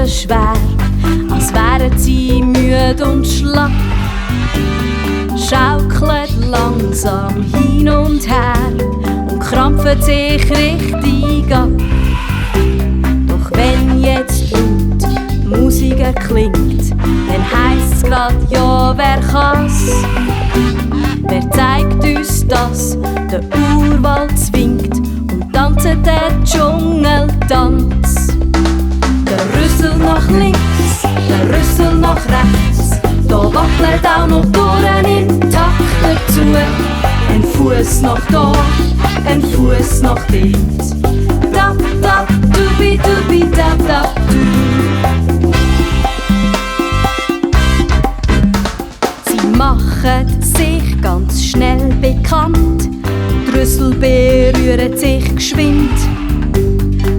Schultern schwer, als wären sie müde und schlapp. Schaukelt langsam hin und her und krampft sich richtig ab. Doch wenn jetzt die Musik klingt, dann heisst's grad, ja, wer kann's? Wer zeigt uns, dass der Urwald zwingt und tanzt den Dschungeltanz? Der Rüssel nach links, der Rüssel nach rechts, da wackelt auch noch Toren im Takt dazu. Ein Fuß nach da, ein Fuß nach dort. Tap, tap, dubi, dubi, tap, tap, du. Sie machen sich ganz schnell bekannt, die Rüssel berühren sich geschwind.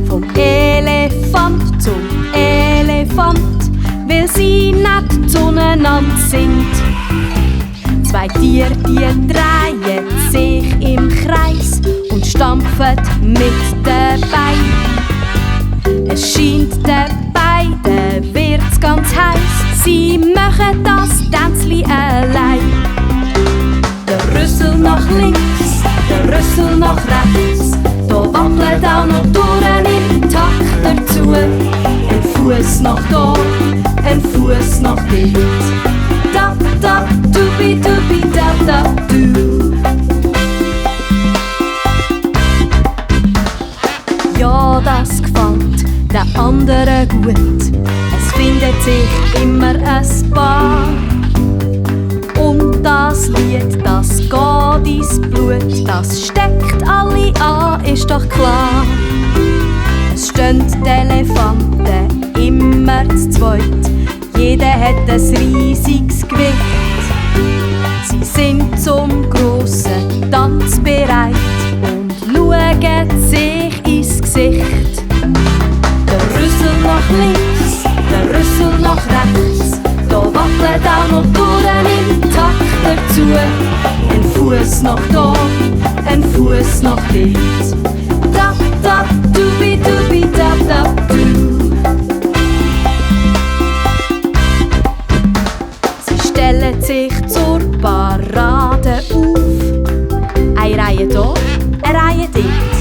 Vom Elefant zum Elefant, weil sie nicht zueinander sind. Zwei Tiere, die drehen sich im Kreis und stampfen mit den Beinen. Es scheint den beiden wird's ganz heiß, sie machen das Tänzli allein. Der Rüssel nach links, der Rüssel nach rechts, da wackelt auch noch Toren im Takt dazu. Ein Fuß nach da, ein Fuß nach dort. Tap, tap, dubi, dubi, tap, tap, du. Ja, das gefällt den anderen gut. Es findet sich immer ein Paar. Und das Lied, das geht ins Blut, das steckt alle an, ist doch klar. Es stehen die Elefanten immer zu zweit, jeder hat ein riesiges Gewicht. Sie sind zum grossen Tanz bereit und schauen sich ins Gesicht. Der Rüssel nach links, der Rüssel nach rechts, da wackelt auch noch Toren im Takt dazu. Ein Fuß nach da, ein Fuß nach dort. Tap, tap, dubi, dubi, tap, tap, du. Sie stellen sich zur Parade auf. Eine Reihe da, eine Reihe dort.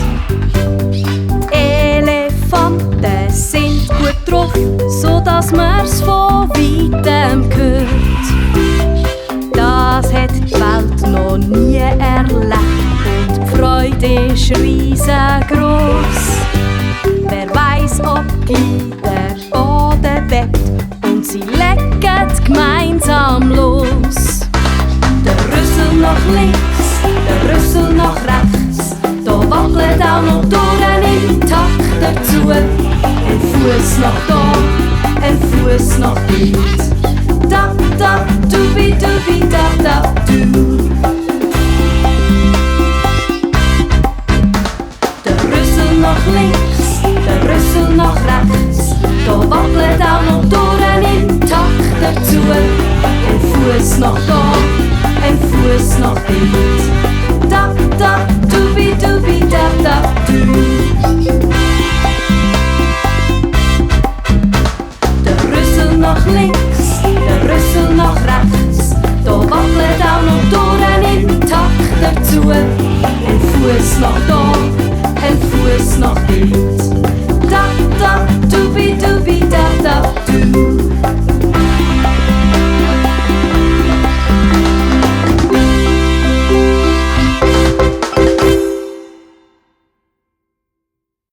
Elefanten sind gut drauf, sodass man's von weitem hört. Das hat die Welt noch nie erlebt und die Freude ist riesengroß. Wer weiss, ob der Boden bebt und sie legen gemeinsam los. Der Rüssel nach links, der Rüssel nach rechts, da wackelt auch noch Toren im Takt dazu. Ein Fuß nach da, ein Fuß nach dort. Tap, tap, dubi, dubi, tap, tap, du. Der Rüssel nach links, der Rüssel nach rechts, da wackelt auch noch Toren im Takt dazu. Ein Fuß nach da,